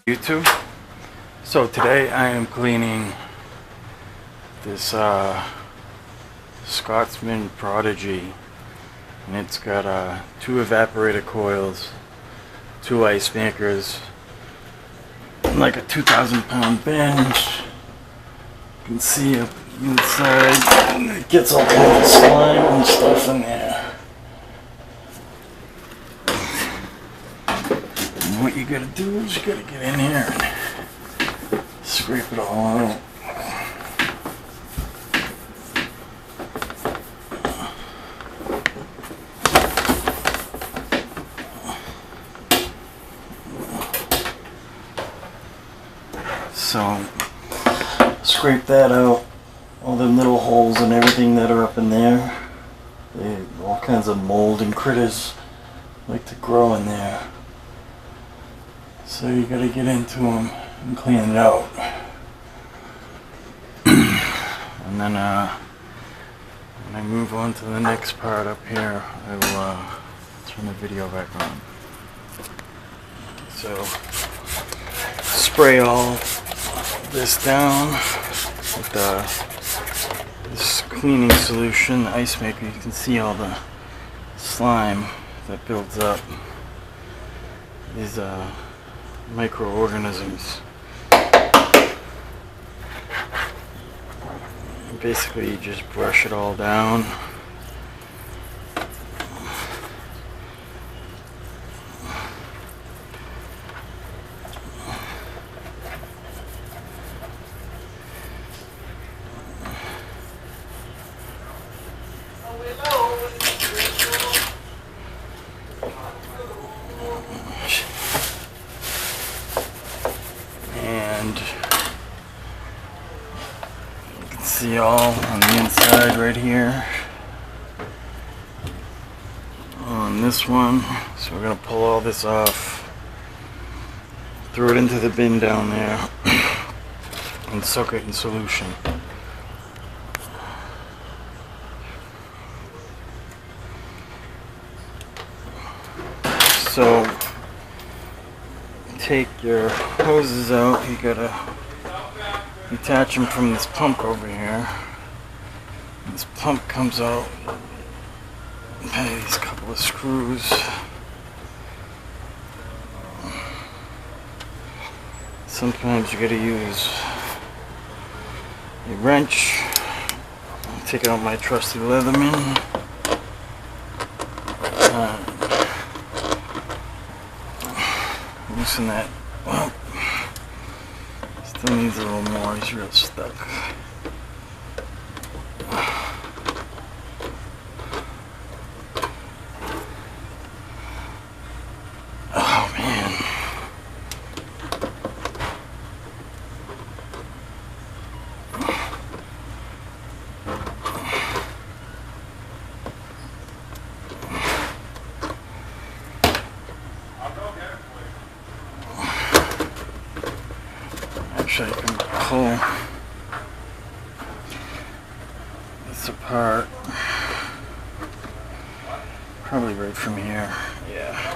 YouTube. So today I am cleaning this Scotsman Prodigy, and it's got 2 evaporator coils, 2 ice makers, and like a 2,000-pound bench. You can see up inside it gets all kinds of slime and stuff in there. And what you gotta do is you gotta get in here and scrape it all out. So scrape that out, all the little holes and everything that are up in there. All kinds of mold and critters like to grow in there. So you gotta get into them and clean it out. And then when I move on to the next part up here, I will turn the video back on. So spray all this down with this cleaning solution, the ice maker. You can see all the slime that builds up. These microorganisms. And basically you just brush it all down. And you can see all on the inside right here on this one. So we're going to pull all this off, throw it into the bin down there, and soak it in solution. So take your hoses out, you gotta detach them from this pump over here. This pump comes out by these couple of screws. Sometimes you gotta use a wrench. I'm taking out my trusty Leatherman. Loosen that up. Still needs a little more, he's real stuck. Oh man. Actually, I can pull this apart. Probably right from here. Yeah.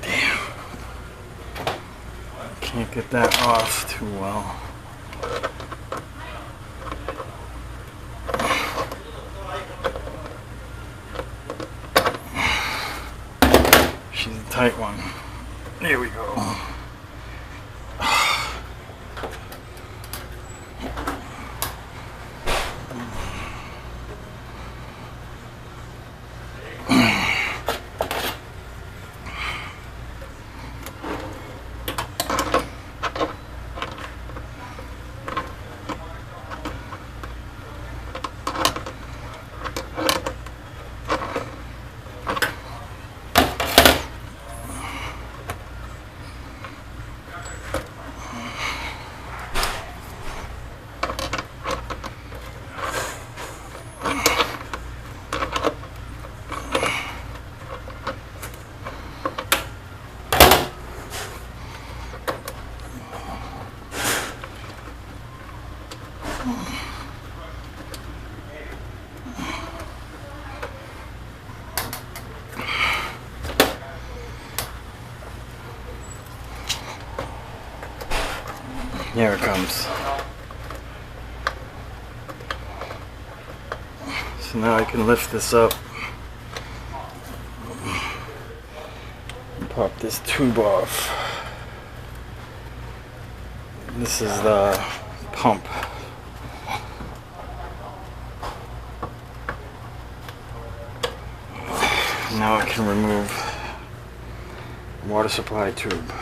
Damn. Can't get that off too well. She's a tight one. There we go. Here it comes. So now I can lift this up and pop this tube off. This is the pump. Now I can remove the water supply tube.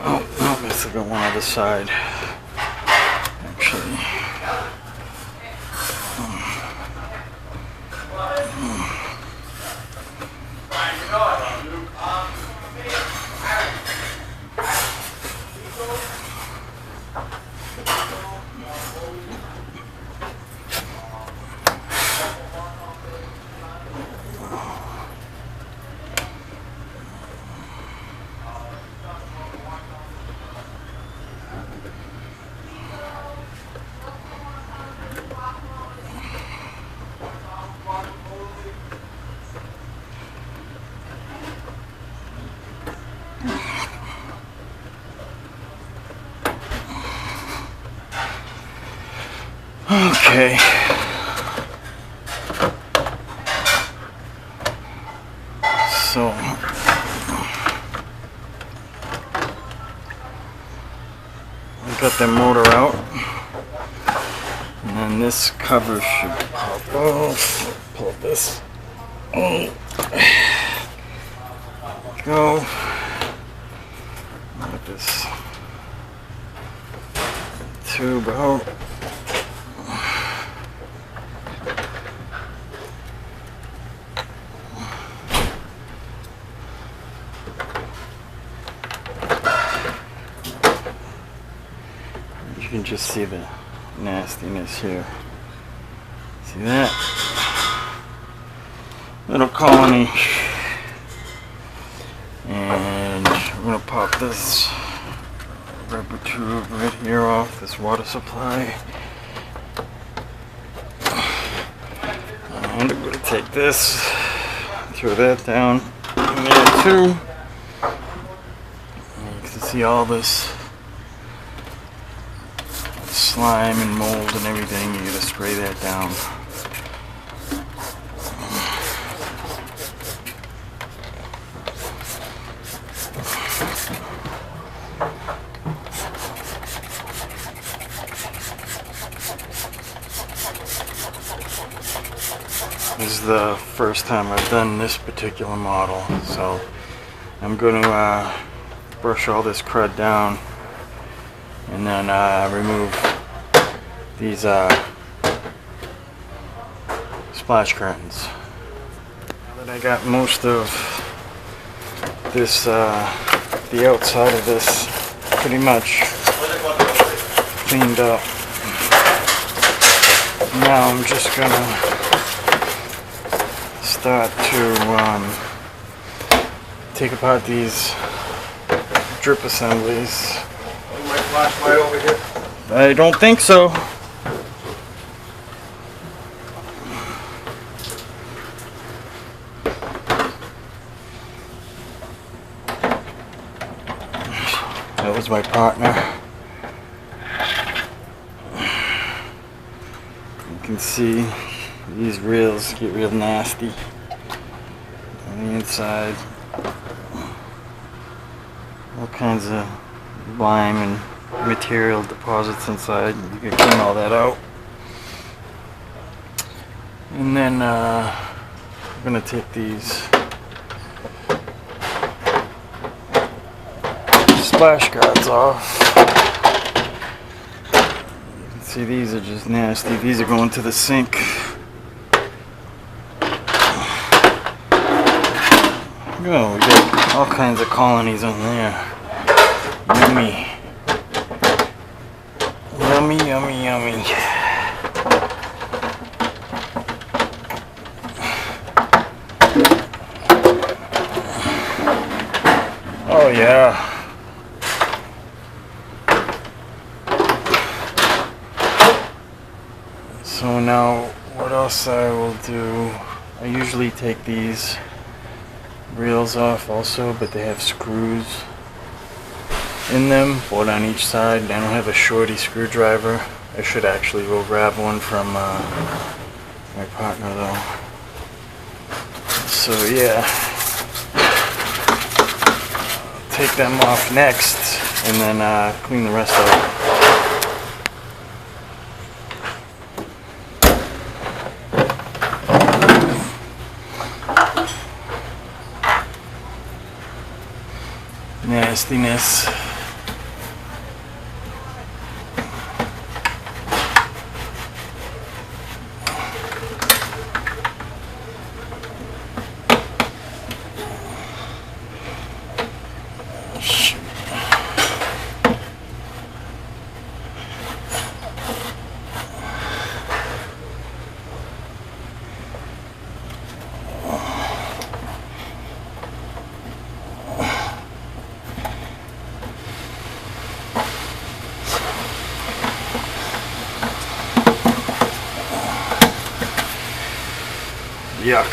Oh, no, I still got one other side. Actually. Okay. So I got the motor out, and then this cover should pop off. Pull this. Oh. Go. Get this tube out. You can just see the nastiness here. See that? Little colony. And I'm going to pop this rubber tube right here off this water supply. And I'm going to take this, throw that down in there too. And you can see all this slime and mold and everything. You gotta spray that down. This is the first time I've done this particular model, so I'm going to brush all this crud down and then remove these splash curtains. Now that I got most of this, the outside of this pretty much cleaned up, now I'm just gonna start to take apart these drip assemblies. My flashlight over here? I don't think so. That was my partner. You can see these rails get real nasty on the inside. All kinds of lime and material deposits inside. You can clean all that out. And then I'm going to take these splash guards off. You can see these are just nasty. These are going to the sink. Oh, we got all kinds of colonies on there. Yummy. Yummy, yummy, yummy. Oh yeah. So now what else I will do, I usually take these rails off also, but they have screws. in them, board on each side. I don't have a shorty screwdriver. I should actually go grab one from my partner though. So yeah, take them off next and then clean the rest up. Nastiness. Yuck.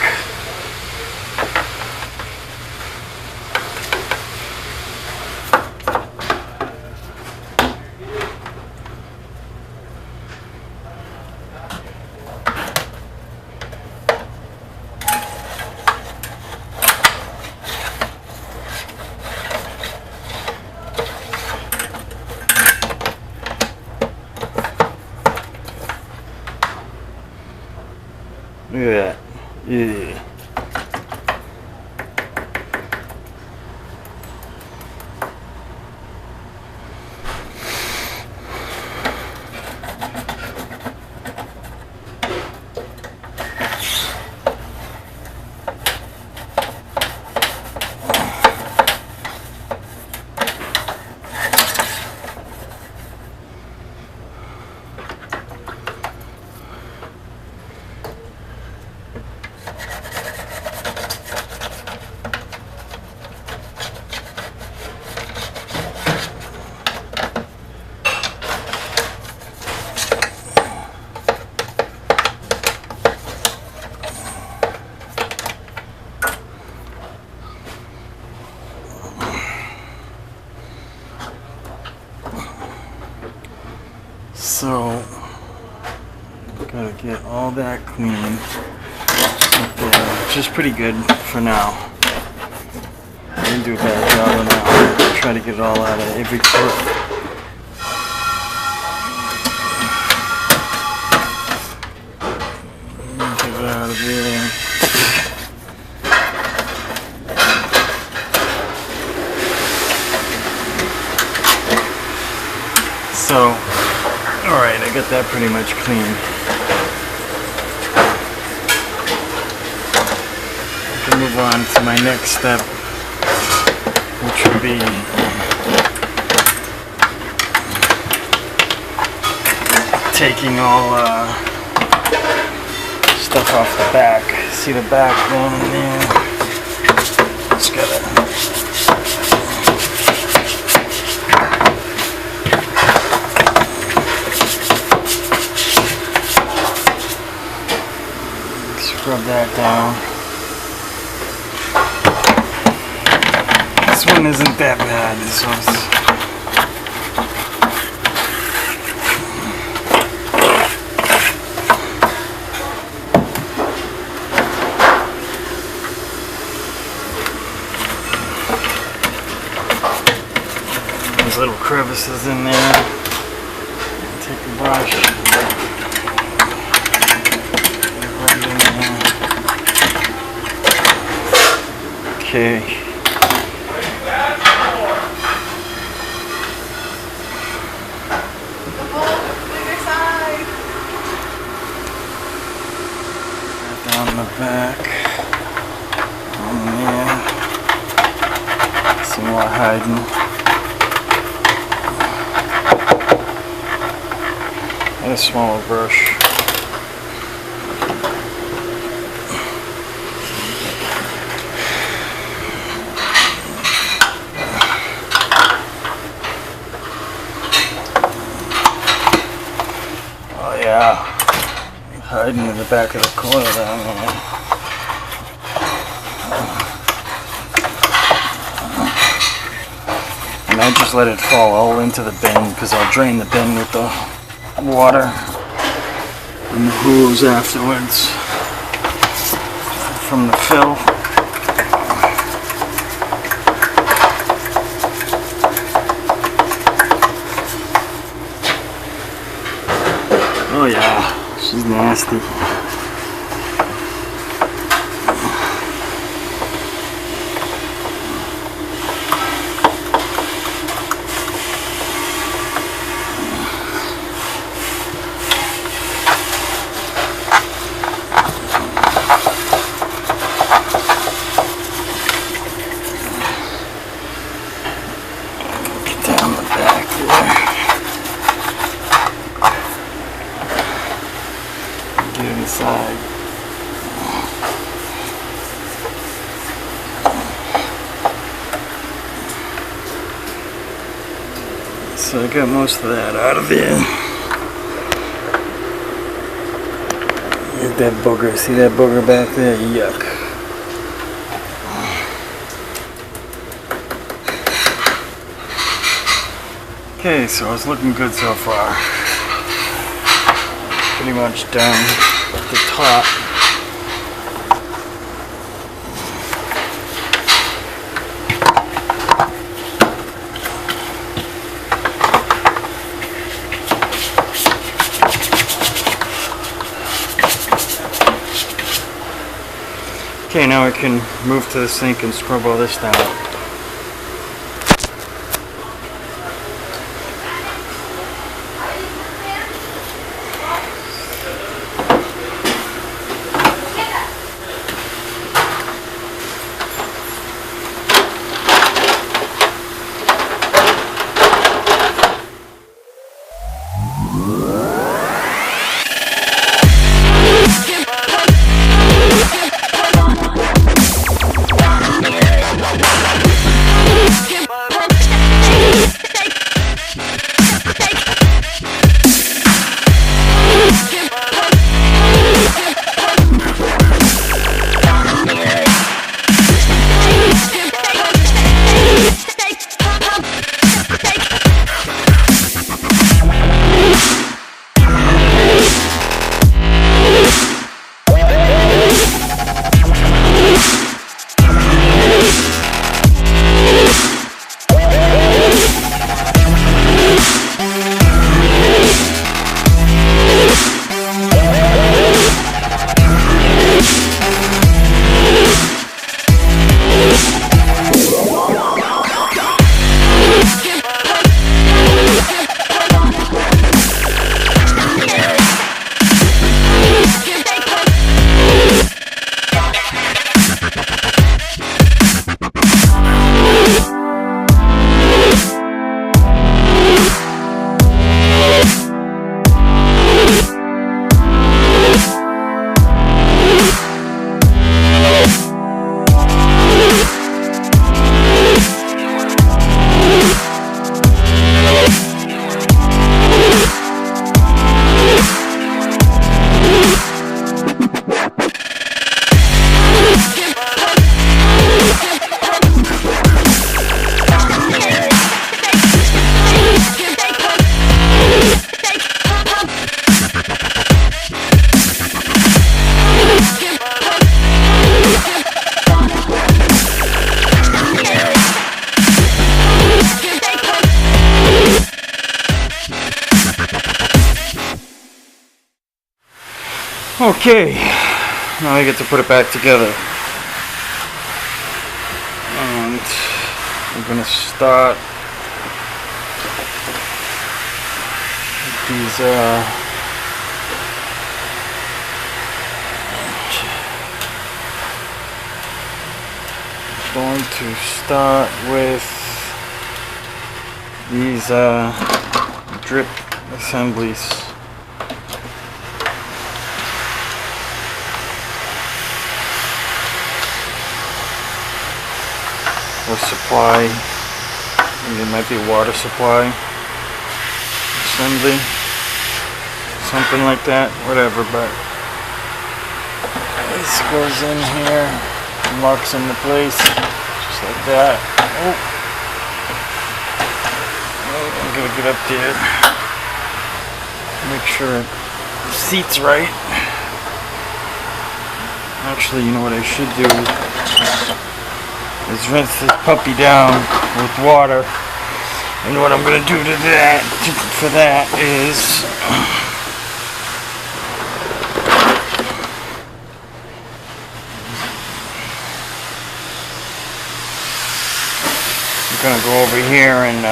Look at that. Yeah. So, gotta get all that clean up there, which is pretty good for now. I didn't do a bad job on that one. Try to get it all out of every crook. Get it out of there. So, alright, I got that pretty much clean. I can move on to my next step, which would be taking all stuff off the back. See the back down in there? Just gotta scrub that down. This one isn't that bad. This one's there's little crevices in there. Take the brush. Okay. Down the back. On there. Some more hiding. And a smaller brush. Yeah, hiding in the back of the coil down there. And I just let it fall all into the bin because I'll drain the bin with the water and the hose afterwards from the fill. Oh yeah, she's nasty. Inside. So I got most of that out of there. Here's that booger. See that booger back there? Yuck. Okay, so it's looking good so far. Pretty much done at the top. Okay, now I can move to the sink and scrub all this down. Okay, now I get to put it back together. And I'm going to start with these going to start with these drip assemblies. Or supply, it might be water supply assembly, something like that, whatever, but this goes in here, locks into place, just like that. Oh. I'm gonna get up there, make sure the seat's right. Actually, you know what I should do is rinse this puppy down with water. And what I'm gonna do for that is I'm gonna go over here and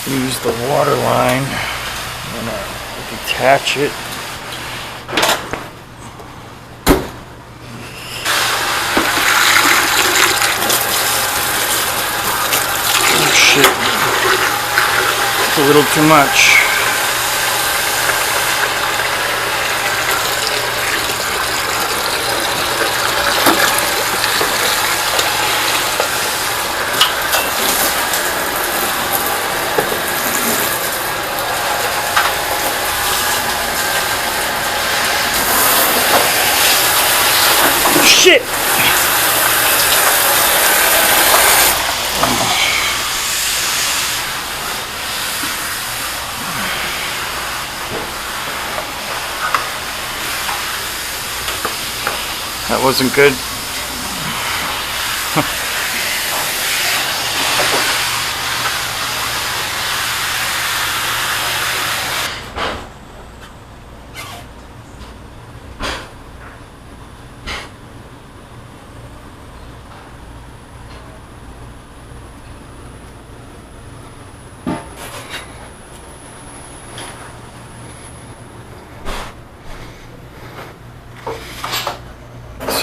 use the water line and detach it. Oh shit, it's a little too much. Shit! That wasn't good.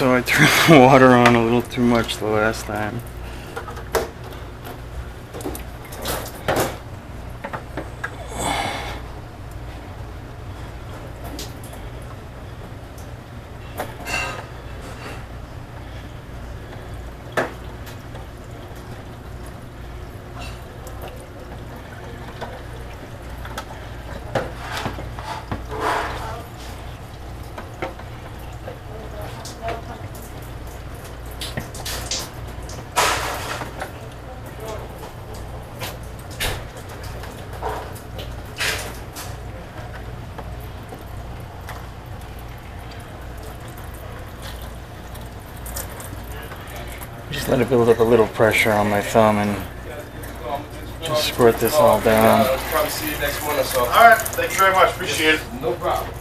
So I turned the water on a little too much the last time. Just let it build up a little pressure on my thumb and just squirt this all down. I'll probably see you next month or so. Alright, thank you very much. Appreciate it. No problem.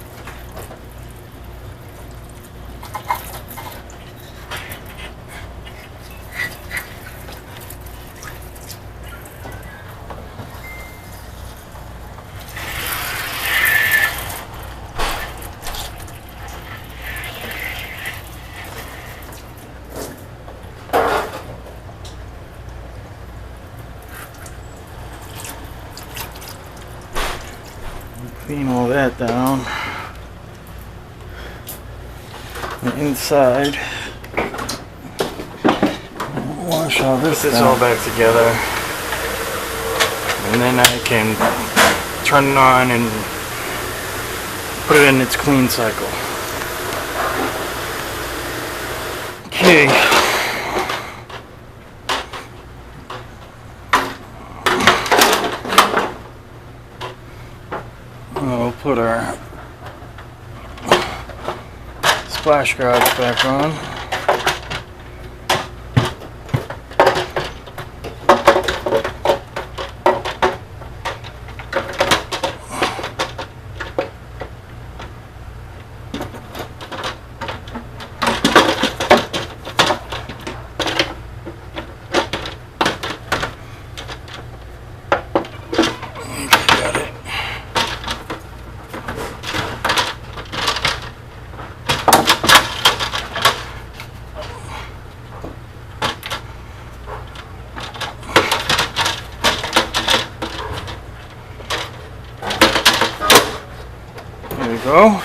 Clean all that down. And inside, wash all this all back together, and then I can turn it on and put it in its clean cycle. Okay. We'll put our splash guards back on. There we go.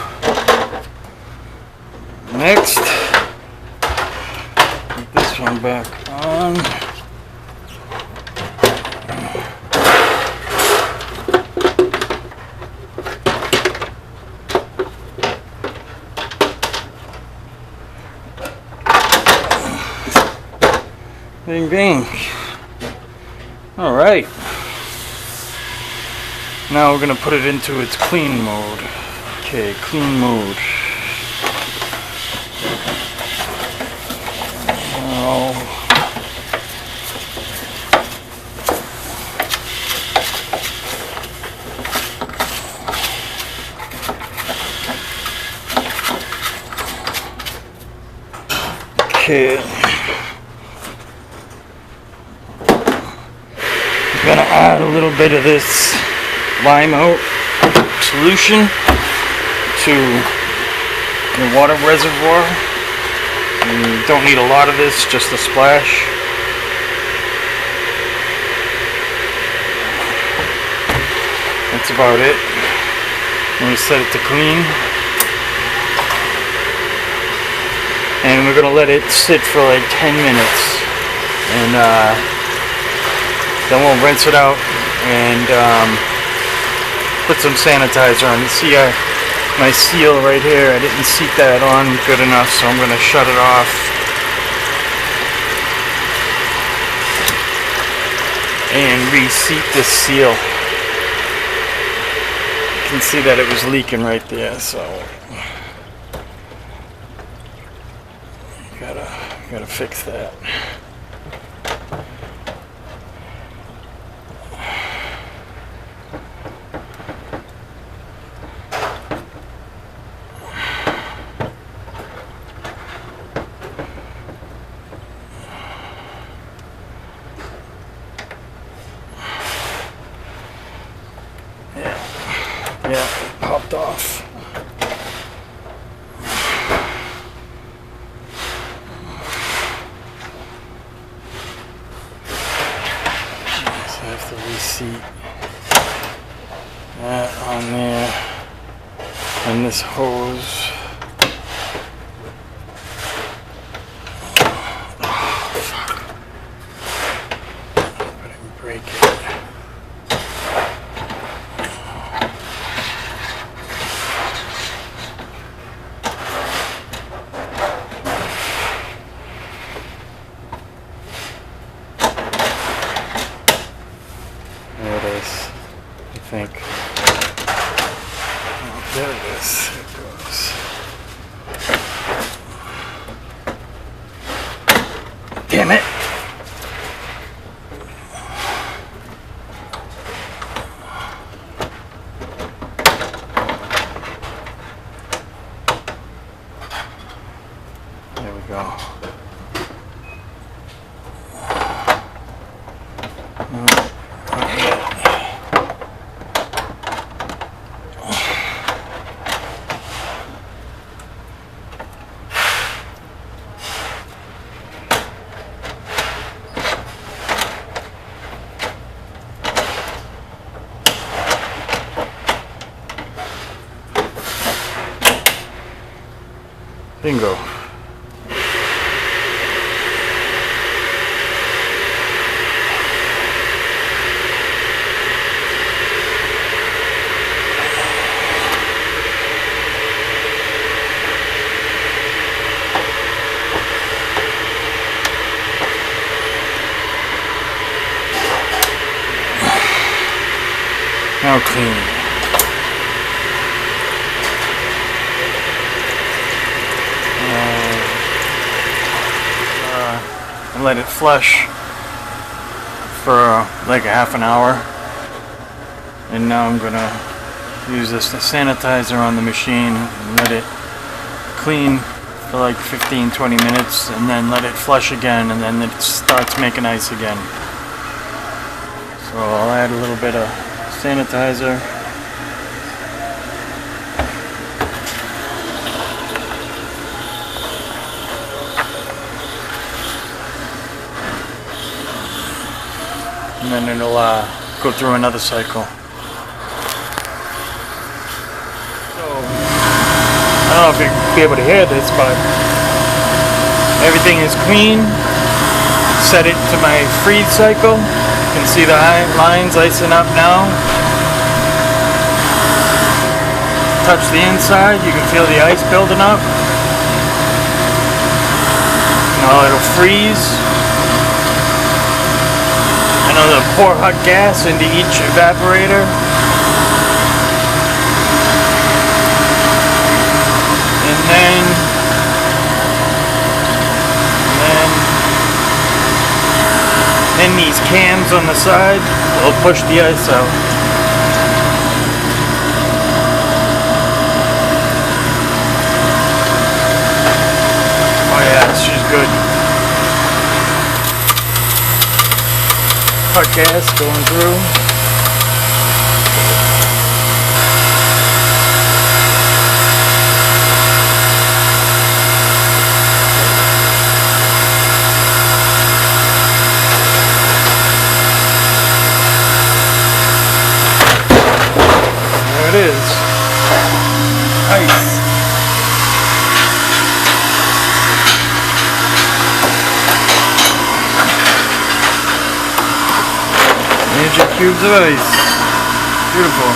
Next, put this one back on. bing, bing. Alright. Now we're going to put it into its clean mode. Okay, clean mode. Okay. I'm gonna add a little bit of this lime out solution to the water reservoir. You don't need a lot of this, just a splash. That's about it. I'm gonna set it to clean. And we're going to let it sit for like 10 minutes. And then we'll rinse it out and put some sanitizer on. You see my seal right here, I didn't seat that on good enough, so I'm going to shut it off. And reseat this seal. You can see that it was leaking right there, so... Gotta fix that. Yeah, it popped off. Have to reseat that on there, and this hose. Oh, fuck. I didn't break it. There it is, I think. Oh, there it is. It goes. Damn it! There we go. Bingo. Now clean. And let it flush for like a half an hour, and now I'm gonna use this sanitizer on the machine and let it clean for like 15-20 minutes, and then let it flush again, and then it starts making ice again. So I'll add a little bit of sanitizer. And then it'll go through another cycle. So, I don't know if you'll be able to hear this, but everything is clean. Set it to my freeze cycle. You can see the lines icing up now. Touch the inside, you can feel the ice building up. Now it'll freeze. gonna pour hot gas into each evaporator. And then these cans on the side will push the ice out. Oh yeah, she's good. Hot gas going through. There it is. Ice. Magic cubes of ice. Beautiful.